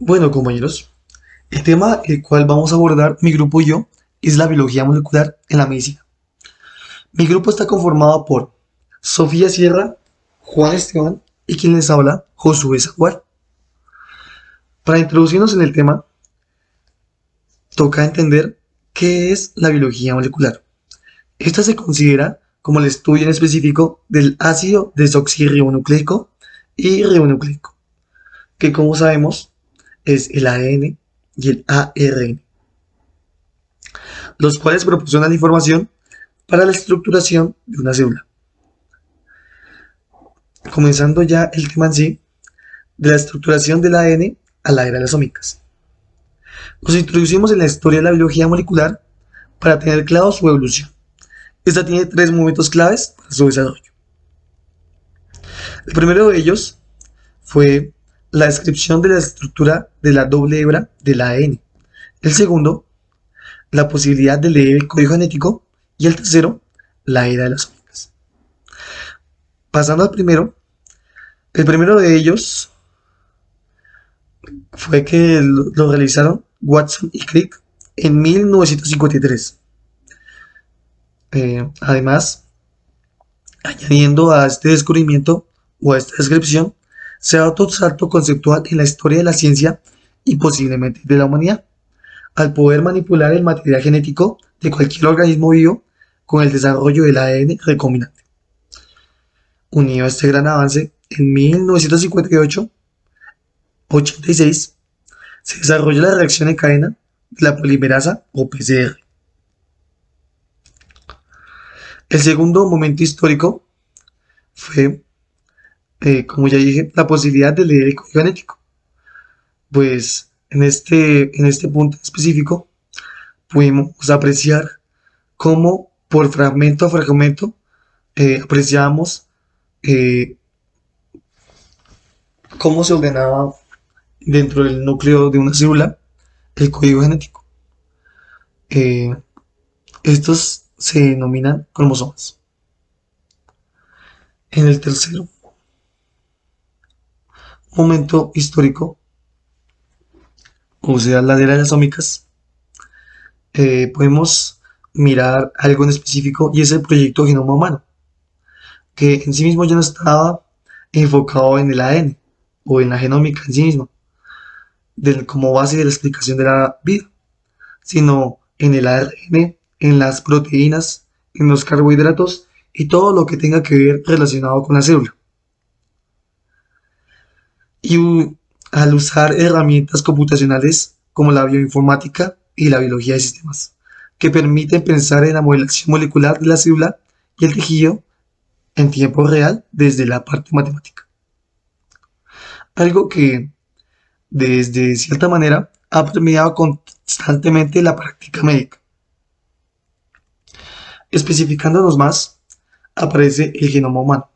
Bueno, compañeros, el tema el cual vamos a abordar mi grupo y yo es la biología molecular en la medicina. Mi grupo está conformado por Sofía Sierra, Juan Esteban y quien les habla, Josué Zaguar. Para introducirnos en el tema, toca entender qué es la biología molecular. Esta se considera como el estudio en específico del ácido desoxirribonucleico y ribonucleico, que como sabemos es el ADN y el ARN, los cuales proporcionan información para la estructuración de una célula. Comenzando ya el tema en sí, de la estructuración del ADN a la era de las ómicas. Nos introducimos en la historia de la biología molecular para tener claro su evolución. Esta tiene tres momentos claves para su desarrollo. El primero de ellos fue la descripción de la estructura de la doble hebra del ADN. El segundo, la posibilidad de leer el código genético. Y el tercero, la era de las ómicas. Pasando al primero, el primero de ellos fue que lo realizaron Watson y Crick en 1953. Además, añadiendo a este descubrimiento o a esta descripción, se da otro salto conceptual en la historia de la ciencia y posiblemente de la humanidad, al poder manipular el material genético de cualquier organismo vivo con el desarrollo del ADN recombinante. Unido a este gran avance, en 1958-86 se desarrolló la reacción en cadena de la polimerasa o PCR. El segundo momento histórico fue, como ya dije, la posibilidad de leer el código genético. Pues en este punto específico pudimos apreciar cómo por fragmento a fragmento apreciábamos eh, cómo se ordenaba dentro del núcleo de una célula el código genético. Eh, Estos se denominan cromosomas. En el tercer momento histórico, o sea, la era de las ómicas, podemos mirar algo en específico y es el proyecto Genoma Humano, que en sí mismo ya no estaba enfocado en el ADN o en la genómica en sí misma, como base de la explicación de la vida, sino en el ARN, en las proteínas, en los carbohidratos y todo lo que tenga que ver relacionado con la célula. Y al usar herramientas computacionales como la bioinformática y la biología de sistemas, que permiten pensar en la modelación molecular de la célula y el tejido en tiempo real desde la parte matemática. Algo que, desde cierta manera, ha permeado constantemente la práctica médica. Especificándonos más, aparece el genoma humano.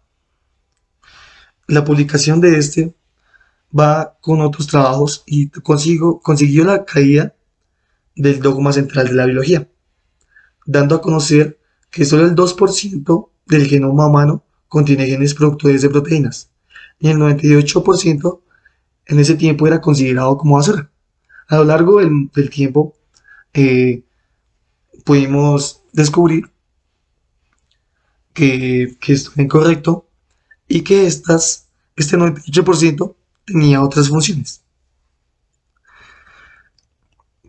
La publicación de este va con otros trabajos y consiguió la caída del dogma central de la biología, dando a conocer que solo el 2% del genoma humano contiene genes productores de proteínas, y el 98% en ese tiempo era considerado como basura. A lo largo del tiempo eh, pudimos descubrir que esto era incorrecto y que este 98% tenía otras funciones.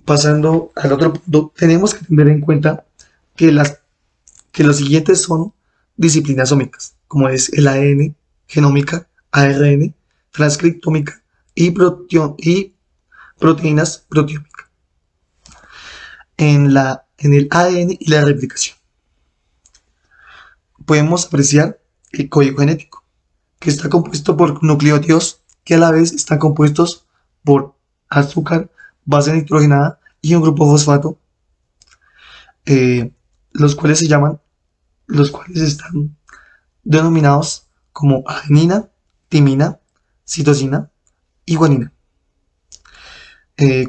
Pasando al otro punto, tenemos que tener en cuenta que, que los siguientes son disciplinas ómicas, como es el ADN, genómica, ARN, transcriptómica y proteínas proteómica. En el ADN y la replicación podemos apreciar el código genético, que está compuesto por nucleótidos que a la vez están compuestos por azúcar, base nitrogenada y un grupo fosfato, eh, los cuales están denominados como adenina, timina, citosina y guanina.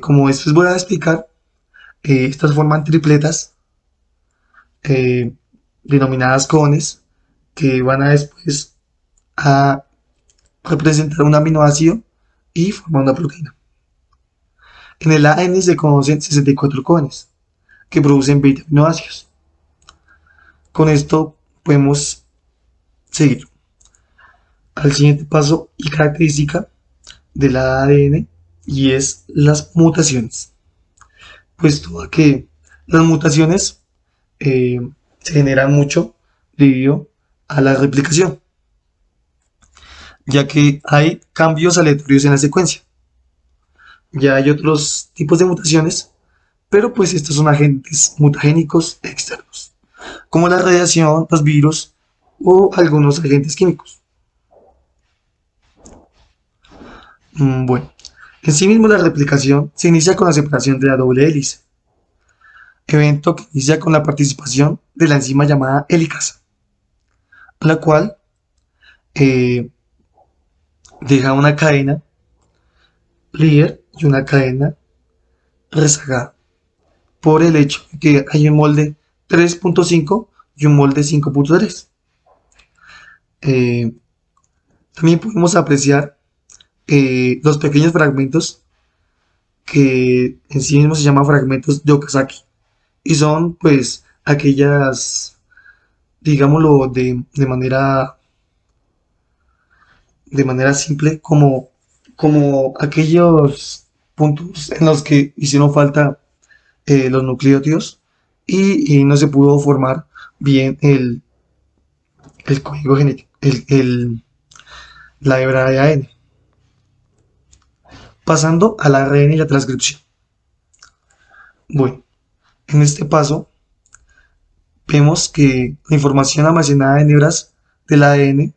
Como después voy a explicar, estas forman tripletas eh, denominadas codones que van a después a representar un aminoácido y formar una proteína. En el ADN se conocen 64 códenes que producen 20 aminoácidos. Con esto podemos seguir al siguiente paso y característica del ADN, y es las mutaciones. Puesto a que las mutaciones eh, se generan mucho debido a la replicación, ya que hay cambios aleatorios en la secuencia. Ya hay otros tipos de mutaciones, pero pues estos son agentes mutagénicos externos, como la radiación, los virus o algunos agentes químicos. Bueno, en sí mismo la replicación se inicia con la separación de la doble hélice, evento que inicia con la participación de la enzima llamada helicasa, la cual eh, deja una cadena líder y una cadena rezagada, por el hecho de que hay un molde 3.5 y un molde 5.3. Eh, También podemos apreciar los pequeños fragmentos que en sí mismos se llaman fragmentos de Okazaki, y son pues aquellas, digámoslo de manera simple, como aquellos puntos en los que hicieron falta los nucleótidos, y no se pudo formar bien el código genético, la hebra de ADN. Pasando al ARN y la transcripción. Bueno, en este paso vemos que la información almacenada en hebras del ADN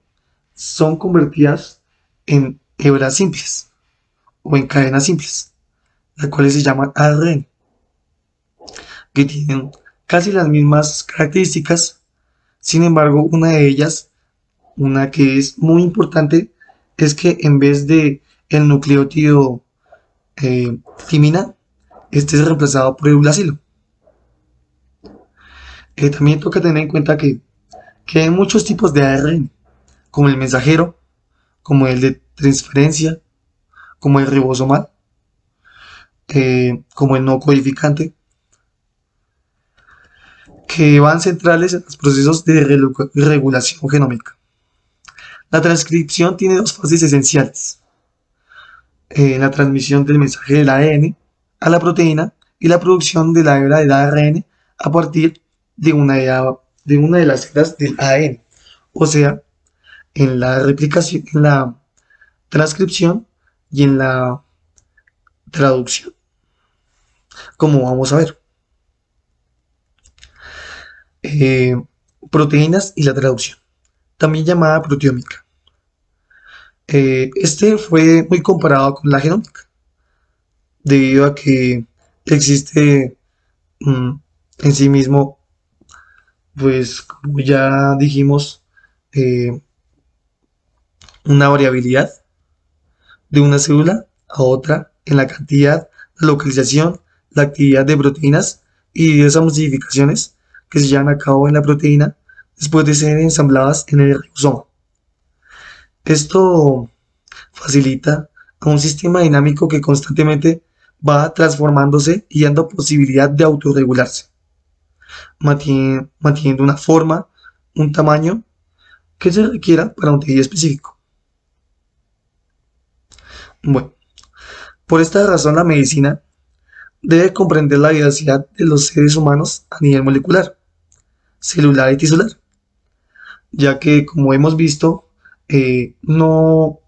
son convertidas en hebras simples o en cadenas simples, las cuales se llaman ARN, que tienen casi las mismas características. Sin embargo, una de ellas, una que es muy importante, es que en vez de el nucleótido timina, este es reemplazado por el uracilo. También toca tener en cuenta que hay muchos tipos de ARN, como el mensajero, como el de transferencia, como el ribosomal, como el no codificante, que van centrales en los procesos de regulación genómica. La transcripción tiene dos fases esenciales: la transmisión del mensaje del ADN a la proteína y la producción de la hebra del ARN a partir de una de las hebras del ADN, o sea, en la replicación, en la transcripción y en la traducción, como vamos a ver. Eh, Proteínas y la traducción, también llamada proteómica. Este fue muy comparado con la genómica, debido a que existe en sí mismo, pues como ya dijimos, eh, una variabilidad de una célula a otra en la cantidad, la localización, la actividad de proteínas y diversas modificaciones que se llevan a cabo en la proteína después de ser ensambladas en el ribosoma. Esto facilita a un sistema dinámico que constantemente va transformándose y dando posibilidad de autorregularse, manteniendo una forma, un tamaño que se requiera para un tejido específico. Bueno, por esta razón la medicina debe comprender la diversidad de los seres humanos a nivel molecular, celular y tisular, ya que, como hemos visto, no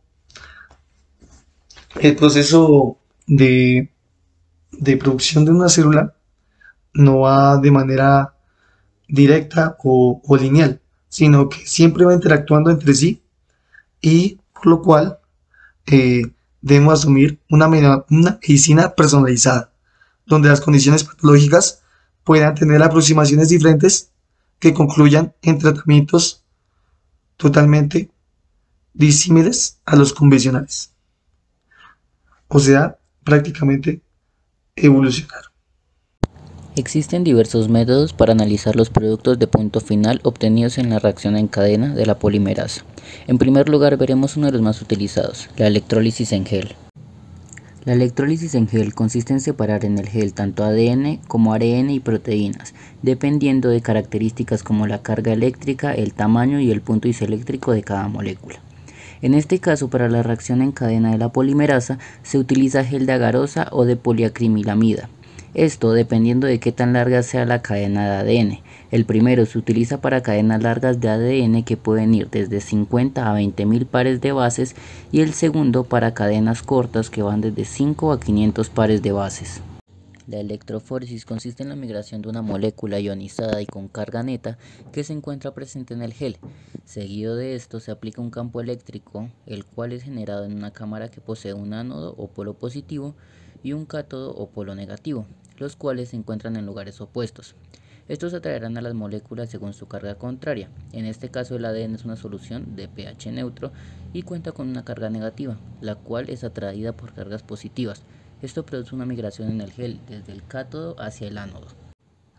el proceso de producción de una célula no va de manera directa o lineal, sino que siempre va interactuando entre sí, y por lo cual eh, debemos asumir una medicina personalizada, donde las condiciones patológicas puedan tener aproximaciones diferentes que concluyan en tratamientos totalmente disímiles a los convencionales. O sea, prácticamente evolucionar. Existen diversos métodos para analizar los productos de punto final obtenidos en la reacción en cadena de la polimerasa. En primer lugar veremos uno de los más utilizados, la electrólisis en gel. La electrólisis en gel consiste en separar en el gel tanto ADN como ARN y proteínas, dependiendo de características como la carga eléctrica, el tamaño y el punto isoeléctrico de cada molécula. En este caso, para la reacción en cadena de la polimerasa, se utiliza gel de agarosa o de poliacrimilamida. Esto dependiendo de qué tan larga sea la cadena de ADN. El primero se utiliza para cadenas largas de ADN que pueden ir desde 50 a 20.000 pares de bases y el segundo para cadenas cortas que van desde 5 a 500 pares de bases. La electroforesis consiste en la migración de una molécula ionizada y con carga neta que se encuentra presente en el gel. Seguido de esto se aplica un campo eléctrico, el cual es generado en una cámara que posee un ánodo o polo positivo y un cátodo o polo negativo, los cuales se encuentran en lugares opuestos. Estos atraerán a las moléculas según su carga contraria. En este caso el ADN es una solución de pH neutro y cuenta con una carga negativa, la cual es atraída por cargas positivas. Esto produce una migración en el gel desde el cátodo hacia el ánodo.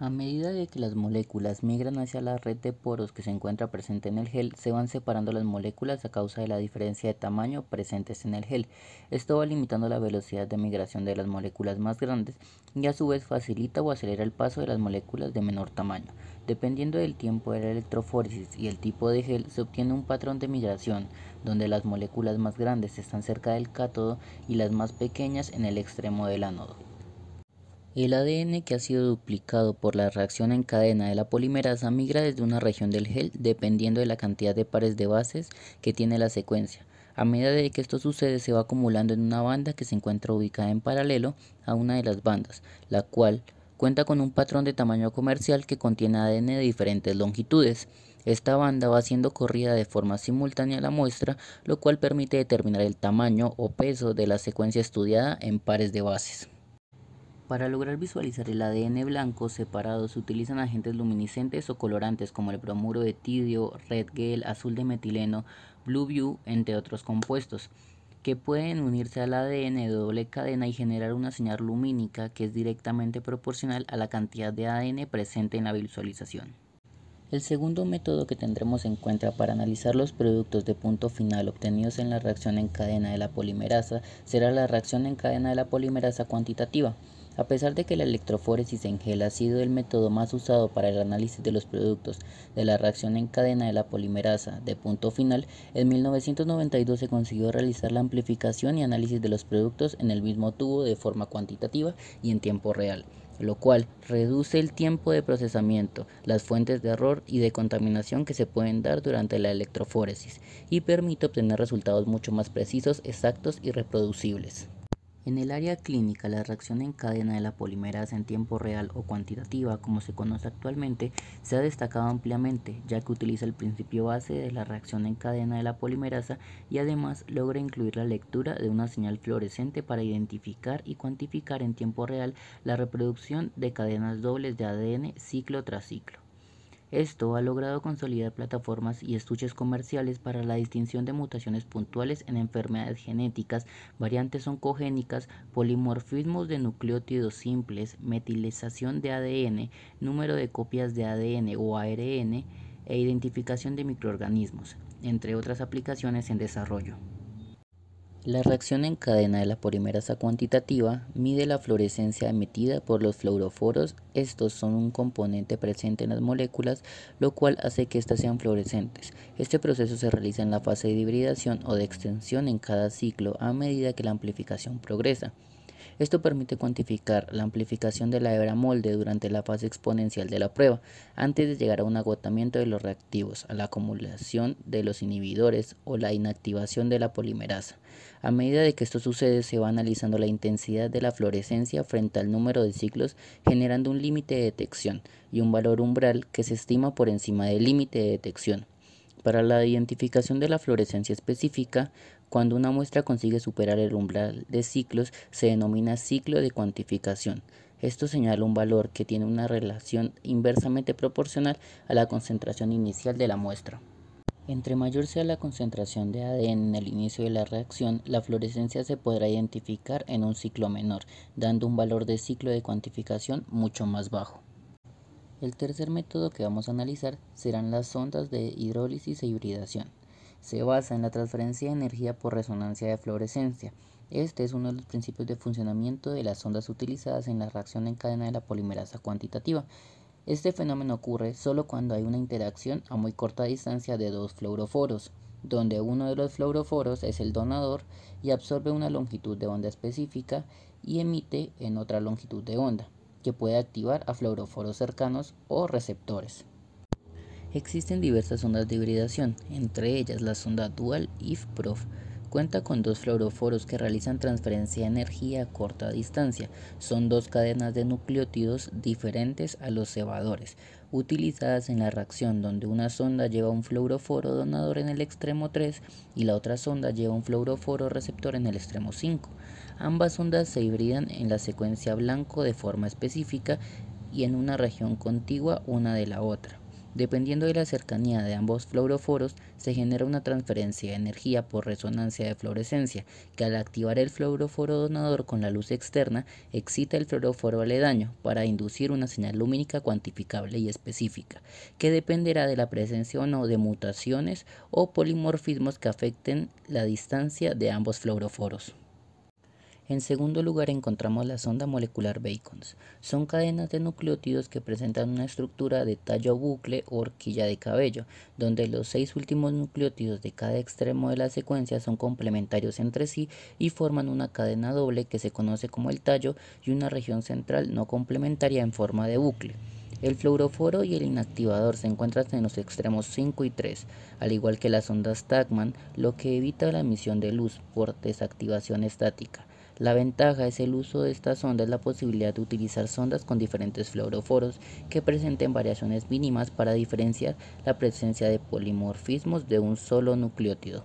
A medida de que las moléculas migran hacia la red de poros que se encuentra presente en el gel, se van separando las moléculas a causa de la diferencia de tamaño presentes en el gel. Esto va limitando la velocidad de migración de las moléculas más grandes y a su vez facilita o acelera el paso de las moléculas de menor tamaño. Dependiendo del tiempo de la electroforesis y el tipo de gel, se obtiene un patrón de migración, donde las moléculas más grandes están cerca del cátodo y las más pequeñas en el extremo del ánodo. El ADN que ha sido duplicado por la reacción en cadena de la polimerasa migra desde una región del gel dependiendo de la cantidad de pares de bases que tiene la secuencia. A medida de que esto sucede se va acumulando en una banda que se encuentra ubicada en paralelo a una de las bandas, la cual cuenta con un patrón de tamaño comercial que contiene ADN de diferentes longitudes. Esta banda va siendo corrida de forma simultánea a la muestra, lo cual permite determinar el tamaño o peso de la secuencia estudiada en pares de bases. Para lograr visualizar el ADN blanco separado se utilizan agentes luminiscentes o colorantes como el bromuro de tidio, red gel, azul de metileno, blue view, entre otros compuestos, que pueden unirse al ADN de doble cadena y generar una señal lumínica que es directamente proporcional a la cantidad de ADN presente en la visualización. El segundo método que tendremos en cuenta para analizar los productos de punto final obtenidos en la reacción en cadena de la polimerasa será la reacción en cadena de la polimerasa cuantitativa. A pesar de que la electroforesis en gel ha sido el método más usado para el análisis de los productos de la reacción en cadena de la polimerasa de punto final, en 1992 se consiguió realizar la amplificación y análisis de los productos en el mismo tubo de forma cuantitativa y en tiempo real, lo cual reduce el tiempo de procesamiento, las fuentes de error y de contaminación que se pueden dar durante la electroforesis y permite obtener resultados mucho más precisos, exactos y reproducibles. En el área clínica, la reacción en cadena de la polimerasa en tiempo real o cuantitativa, como se conoce actualmente, se ha destacado ampliamente, ya que utiliza el principio base de la reacción en cadena de la polimerasa y además logra incluir la lectura de una señal fluorescente para identificar y cuantificar en tiempo real la reproducción de cadenas dobles de ADN ciclo tras ciclo. Esto ha logrado consolidar plataformas y estuches comerciales para la distinción de mutaciones puntuales en enfermedades genéticas, variantes oncogénicas, polimorfismos de nucleótidos simples, metilización de ADN, número de copias de ADN o ARN e identificación de microorganismos, entre otras aplicaciones en desarrollo. La reacción en cadena de la polimerasa cuantitativa mide la fluorescencia emitida por los fluoroforos. Estos son un componente presente en las moléculas, lo cual hace que éstas sean fluorescentes. Este proceso se realiza en la fase de hibridación o de extensión en cada ciclo a medida que la amplificación progresa. Esto permite cuantificar la amplificación de la hebra molde durante la fase exponencial de la prueba, antes de llegar a un agotamiento de los reactivos, a la acumulación de los inhibidores o la inactivación de la polimerasa. A medida de que esto sucede, se va analizando la intensidad de la fluorescencia frente al número de ciclos, generando un límite de detección y un valor umbral que se estima por encima del límite de detección. Para la identificación de la fluorescencia específica, cuando una muestra consigue superar el umbral de ciclos, se denomina ciclo de cuantificación. Esto señala un valor que tiene una relación inversamente proporcional a la concentración inicial de la muestra. Entre mayor sea la concentración de ADN en el inicio de la reacción, la fluorescencia se podrá identificar en un ciclo menor, dando un valor de ciclo de cuantificación mucho más bajo. El tercer método que vamos a analizar serán las sondas de hidrólisis e hibridación. Se basa en la transferencia de energía por resonancia de fluorescencia. Este es uno de los principios de funcionamiento de las ondas utilizadas en la reacción en cadena de la polimerasa cuantitativa. Este fenómeno ocurre solo cuando hay una interacción a muy corta distancia de dos fluoroforos, donde uno de los fluoroforos es el donador y absorbe una longitud de onda específica y emite en otra longitud de onda, que puede activar a fluoroforos cercanos o receptores. Existen diversas ondas de hibridación, entre ellas la sonda Dual IF-PROF. Cuenta con dos fluoroforos que realizan transferencia de energía a corta distancia. Son dos cadenas de nucleótidos diferentes a los cebadores, utilizadas en la reacción donde una sonda lleva un fluoroforo donador en el extremo 3 y la otra sonda lleva un fluoroforo receptor en el extremo 5. Ambas ondas se hibridan en la secuencia blanco de forma específica y en una región contigua una de la otra. Dependiendo de la cercanía de ambos fluoroforos, se genera una transferencia de energía por resonancia de fluorescencia, que al activar el fluoroforo donador con la luz externa, excita el fluoroforo aledaño para inducir una señal lumínica cuantificable y específica, que dependerá de la presencia o no de mutaciones o polimorfismos que afecten la distancia de ambos fluoroforos. En segundo lugar encontramos la sonda molecular Bacons. Son cadenas de nucleótidos que presentan una estructura de tallo bucle o horquilla de cabello, donde los 6 últimos nucleótidos de cada extremo de la secuencia son complementarios entre sí y forman una cadena doble que se conoce como el tallo y una región central no complementaria en forma de bucle. El fluoroforo y el inactivador se encuentran en los extremos 5 y 3, al igual que las ondas Tachman, lo que evita la emisión de luz por desactivación estática. La ventaja es el uso de esta sonda es la posibilidad de utilizar sondas con diferentes fluoroforos que presenten variaciones mínimas para diferenciar la presencia de polimorfismos de un solo nucleótido.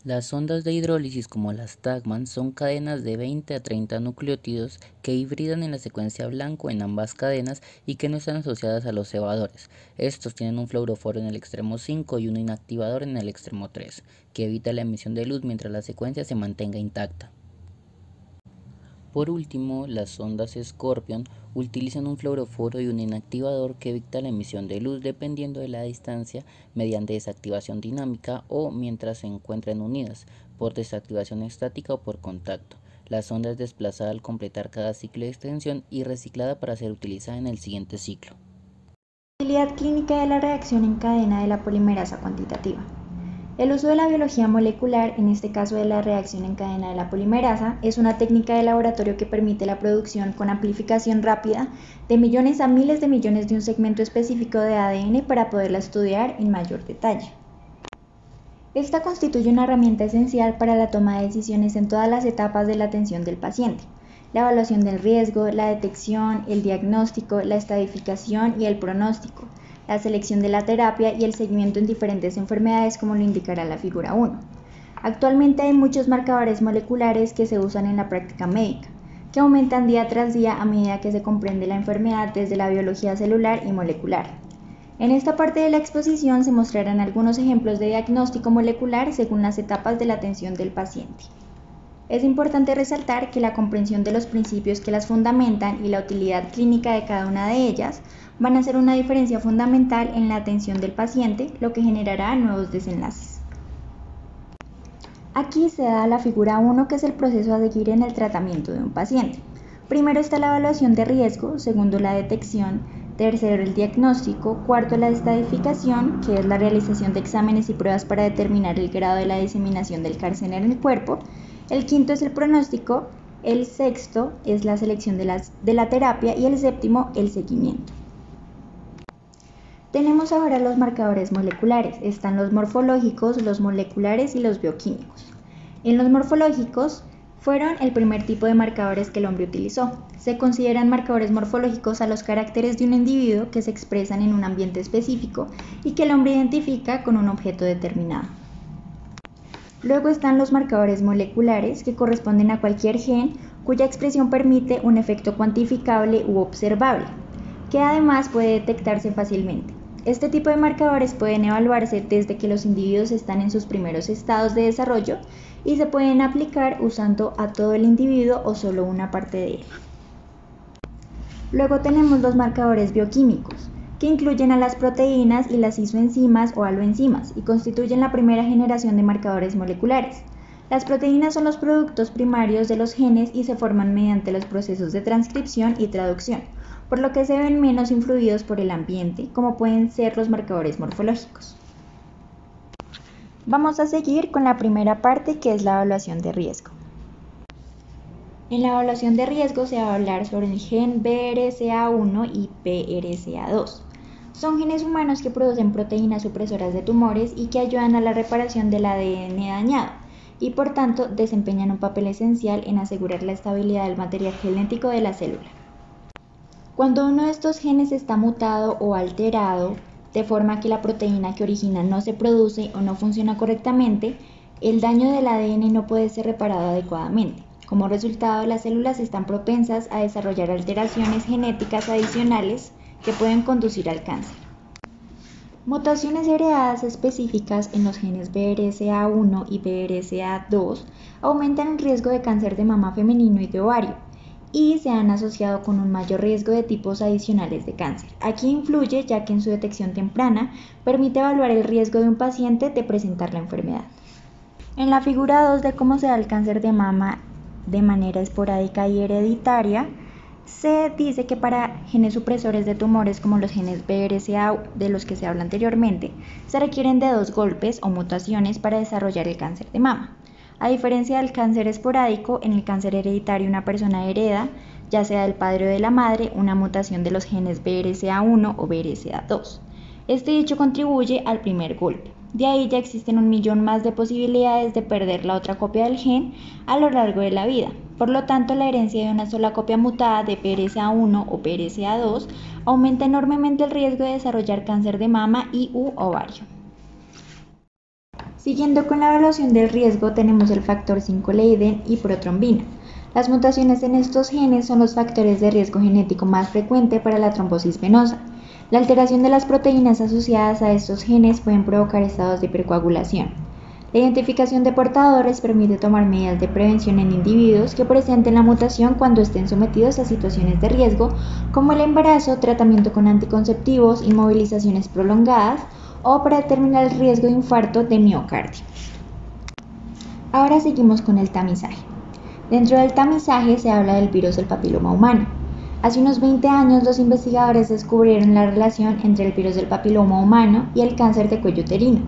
Las sondas de hidrólisis como las Tachman son cadenas de 20 a 30 nucleótidos que hibridan en la secuencia blanco en ambas cadenas y que no están asociadas a los cebadores. Estos tienen un fluoroforo en el extremo 5 y un inactivador en el extremo 3, que evita la emisión de luz mientras la secuencia se mantenga intacta. Por último, las sondas Scorpion utilizan un fluoroforo y un inactivador que evita la emisión de luz dependiendo de la distancia mediante desactivación dinámica o mientras se encuentren unidas, por desactivación estática o por contacto. La sonda es desplazada al completar cada ciclo de extensión y reciclada para ser utilizada en el siguiente ciclo. Utilidad clínica de la reacción en cadena de la polimerasa cuantitativa. El uso de la biología molecular, en este caso de la reacción en cadena de la polimerasa, es una técnica de laboratorio que permite la producción con amplificación rápida de millones a miles de millones de un segmento específico de ADN para poderla estudiar en mayor detalle. Esta constituye una herramienta esencial para la toma de decisiones en todas las etapas de la atención del paciente: la evaluación del riesgo, la detección, el diagnóstico, la estadificación y el pronóstico, la selección de la terapia y el seguimiento en diferentes enfermedades, como lo indicará la figura 1. Actualmente hay muchos marcadores moleculares que se usan en la práctica médica, que aumentan día tras día a medida que se comprende la enfermedad desde la biología celular y molecular. En esta parte de la exposición se mostrarán algunos ejemplos de diagnóstico molecular según las etapas de la atención del paciente. Es importante resaltar que la comprensión de los principios que las fundamentan y la utilidad clínica de cada una de ellas van a hacer una diferencia fundamental en la atención del paciente, lo que generará nuevos desenlaces. Aquí se da la figura 1, que es el proceso a seguir en el tratamiento de un paciente. Primero está la evaluación de riesgo, segundo la detección, tercero el diagnóstico, cuarto la estadificación, que es la realización de exámenes y pruebas para determinar el grado de la diseminación del cáncer en el cuerpo, el quinto es el pronóstico, el sexto es la selección de la terapia y el séptimo el seguimiento. Tenemos ahora los marcadores moleculares. Están los morfológicos, los moleculares y los bioquímicos. En los morfológicos fueron el primer tipo de marcadores que el hombre utilizó. Se consideran marcadores morfológicos a los caracteres de un individuo que se expresan en un ambiente específico y que el hombre identifica con un objeto determinado. Luego están los marcadores moleculares, que corresponden a cualquier gen cuya expresión permite un efecto cuantificable u observable, que además puede detectarse fácilmente. Este tipo de marcadores pueden evaluarse desde que los individuos están en sus primeros estados de desarrollo y se pueden aplicar usando a todo el individuo o solo una parte de él. Luego tenemos los marcadores bioquímicos, que incluyen a las proteínas y las isoenzimas o aloenzimas y constituyen la primera generación de marcadores moleculares. Las proteínas son los productos primarios de los genes y se forman mediante los procesos de transcripción y traducción, por lo que se ven menos influidos por el ambiente, como pueden ser los marcadores morfológicos. Vamos a seguir con la primera parte, que es la evaluación de riesgo. En la evaluación de riesgo se va a hablar sobre el gen BRCA1 y BRCA2. Son genes humanos que producen proteínas supresoras de tumores y que ayudan a la reparación del ADN dañado y por tanto desempeñan un papel esencial en asegurar la estabilidad del material genético de la célula. Cuando uno de estos genes está mutado o alterado, de forma que la proteína que origina no se produce o no funciona correctamente, el daño del ADN no puede ser reparado adecuadamente. Como resultado, las células están propensas a desarrollar alteraciones genéticas adicionales que pueden conducir al cáncer. Mutaciones heredadas específicas en los genes BRCA1 y BRCA2 aumentan el riesgo de cáncer de mama femenino y de ovario, y se han asociado con un mayor riesgo de tipos adicionales de cáncer. Aquí influye ya que en su detección temprana permite evaluar el riesgo de un paciente de presentar la enfermedad. En la figura 2 de cómo se da el cáncer de mama de manera esporádica y hereditaria, se dice que para genes supresores de tumores como los genes BRCA de los que se habla anteriormente, se requieren de 2 golpes o mutaciones para desarrollar el cáncer de mama. A diferencia del cáncer esporádico, en el cáncer hereditario una persona hereda, ya sea del padre o de la madre, una mutación de los genes BRCA1 o BRCA2. Este hecho contribuye al primer golpe. De ahí ya existen 1.000.000 más de posibilidades de perder la otra copia del gen a lo largo de la vida. Por lo tanto, la herencia de una sola copia mutada de BRCA1 o BRCA2 aumenta enormemente el riesgo de desarrollar cáncer de mama y u ovario. Siguiendo con la evaluación del riesgo, tenemos el factor 5 Leiden y protrombina. Las mutaciones en estos genes son los factores de riesgo genético más frecuente para la trombosis venosa. La alteración de las proteínas asociadas a estos genes pueden provocar estados de hipercoagulación. La identificación de portadores permite tomar medidas de prevención en individuos que presenten la mutación cuando estén sometidos a situaciones de riesgo, como el embarazo, tratamiento con anticonceptivos, inmovilizaciones prolongadas o para determinar el riesgo de infarto de miocardio. Ahora seguimos con el tamizaje. Dentro del tamizaje se habla del virus del papiloma humano. Hace unos 20 años los investigadores descubrieron la relación entre el virus del papiloma humano y el cáncer de cuello uterino.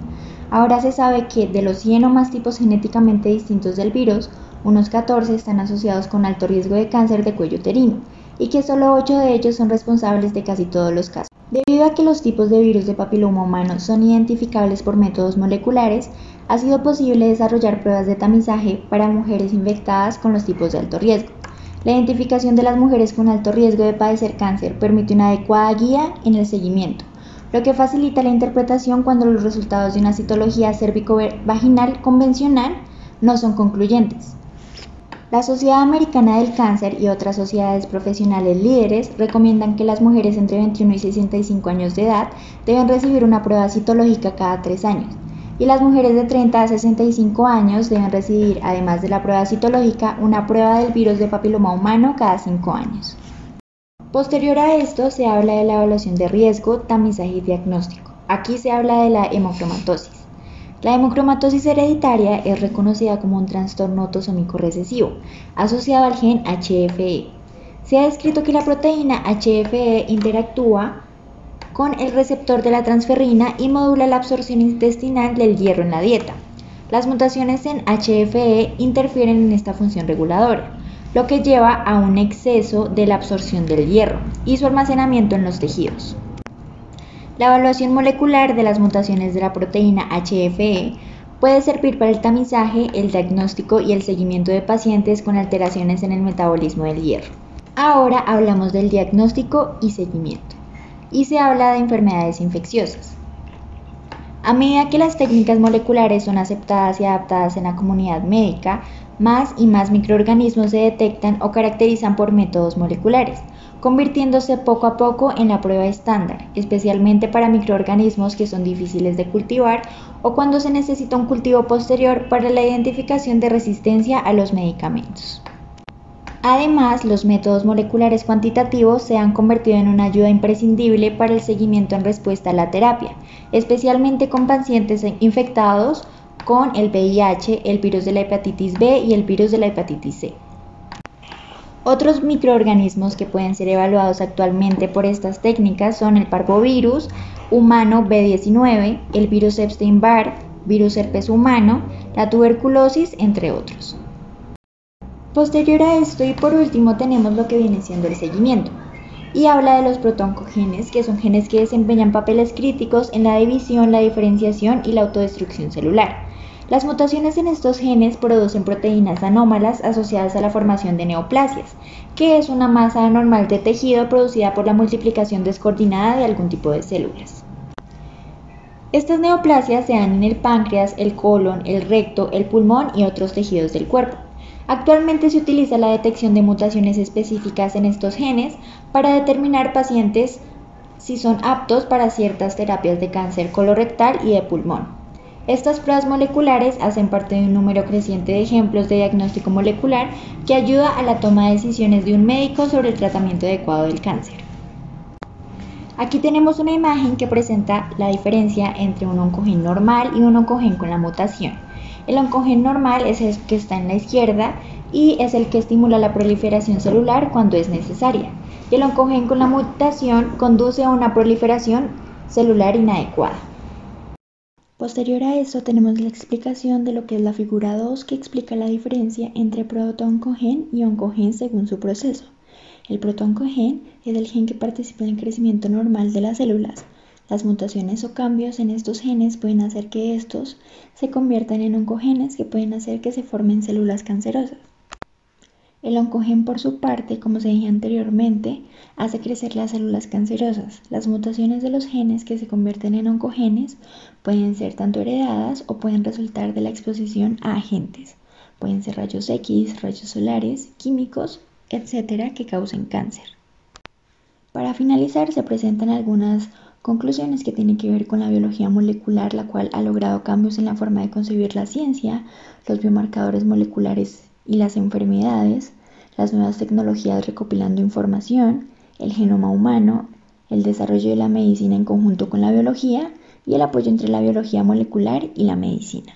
Ahora se sabe que de los 100 o más tipos genéticamente distintos del virus, unos 14 están asociados con alto riesgo de cáncer de cuello uterino y que solo 8 de ellos son responsables de casi todos los casos. Debido a que los tipos de virus de papiloma humano son identificables por métodos moleculares, ha sido posible desarrollar pruebas de tamizaje para mujeres infectadas con los tipos de alto riesgo. La identificación de las mujeres con alto riesgo de padecer cáncer permite una adecuada guía en el seguimiento, lo que facilita la interpretación cuando los resultados de una citología cérvico-vaginal convencional no son concluyentes. La Sociedad Americana del Cáncer y otras sociedades profesionales líderes recomiendan que las mujeres entre 21 y 65 años de edad deben recibir una prueba citológica cada 3 años, y las mujeres de 30 a 65 años deben recibir, además de la prueba citológica, una prueba del virus de papiloma humano cada 5 años. Posterior a esto se habla de la evaluación de riesgo, tamizaje y diagnóstico. Aquí se habla de la hemocromatosis. La hemocromatosis hereditaria es reconocida como un trastorno autosómico recesivo, asociado al gen HFE. Se ha descrito que la proteína HFE interactúa con el receptor de la transferrina y modula la absorción intestinal del hierro en la dieta. Las mutaciones en HFE interfieren en esta función reguladora, lo que lleva a un exceso de la absorción del hierro y su almacenamiento en los tejidos. La evaluación molecular de las mutaciones de la proteína HFE puede servir para el tamizaje, el diagnóstico y el seguimiento de pacientes con alteraciones en el metabolismo del hierro. Ahora hablamos del diagnóstico y seguimiento, y se habla de enfermedades infecciosas. A medida que las técnicas moleculares son aceptadas y adaptadas en la comunidad médica, más y más microorganismos se detectan o caracterizan por métodos moleculares, convirtiéndose poco a poco en la prueba estándar, especialmente para microorganismos que son difíciles de cultivar o cuando se necesita un cultivo posterior para la identificación de resistencia a los medicamentos. Además, los métodos moleculares cuantitativos se han convertido en una ayuda imprescindible para el seguimiento en respuesta a la terapia, especialmente con pacientes infectados con el VIH, el virus de la hepatitis B y el virus de la hepatitis C. Otros microorganismos que pueden ser evaluados actualmente por estas técnicas son el parvovirus humano B19, el virus Epstein-Barr, virus herpes humano, la tuberculosis, entre otros. Posterior a esto y por último tenemos lo que viene siendo el seguimiento y habla de los protoncogenes, que son genes que desempeñan papeles críticos en la división, la diferenciación y la autodestrucción celular. Las mutaciones en estos genes producen proteínas anómalas asociadas a la formación de neoplasias, que es una masa anormal de tejido producida por la multiplicación descoordinada de algún tipo de células. Estas neoplasias se dan en el páncreas, el colon, el recto, el pulmón y otros tejidos del cuerpo. Actualmente se utiliza la detección de mutaciones específicas en estos genes para determinar pacientes si son aptos para ciertas terapias de cáncer colorectal y de pulmón. Estas pruebas moleculares hacen parte de un número creciente de ejemplos de diagnóstico molecular que ayuda a la toma de decisiones de un médico sobre el tratamiento adecuado del cáncer. Aquí tenemos una imagen que presenta la diferencia entre un oncogen normal y un oncogen con la mutación. El oncogen normal es el que está en la izquierda y es el que estimula la proliferación celular cuando es necesaria. Y el oncogen con la mutación conduce a una proliferación celular inadecuada. Posterior a eso tenemos la explicación de lo que es la figura 2, que explica la diferencia entre protooncogen y oncogen según su proceso. El protooncogen es el gen que participa en el crecimiento normal de las células. Las mutaciones o cambios en estos genes pueden hacer que estos se conviertan en oncogenes que pueden hacer que se formen células cancerosas. El oncogen, por su parte, como se dije anteriormente, hace crecer las células cancerosas. Las mutaciones de los genes que se convierten en oncogenes pueden ser tanto heredadas o pueden resultar de la exposición a agentes. Pueden ser rayos X, rayos solares, químicos, etc., que causen cáncer. Para finalizar, se presentan algunas conclusiones que tienen que ver con la biología molecular, la cual ha logrado cambios en la forma de concebir la ciencia, los biomarcadores moleculares y las enfermedades, las nuevas tecnologías recopilando información, el genoma humano, el desarrollo de la medicina en conjunto con la biología y el apoyo entre la biología molecular y la medicina.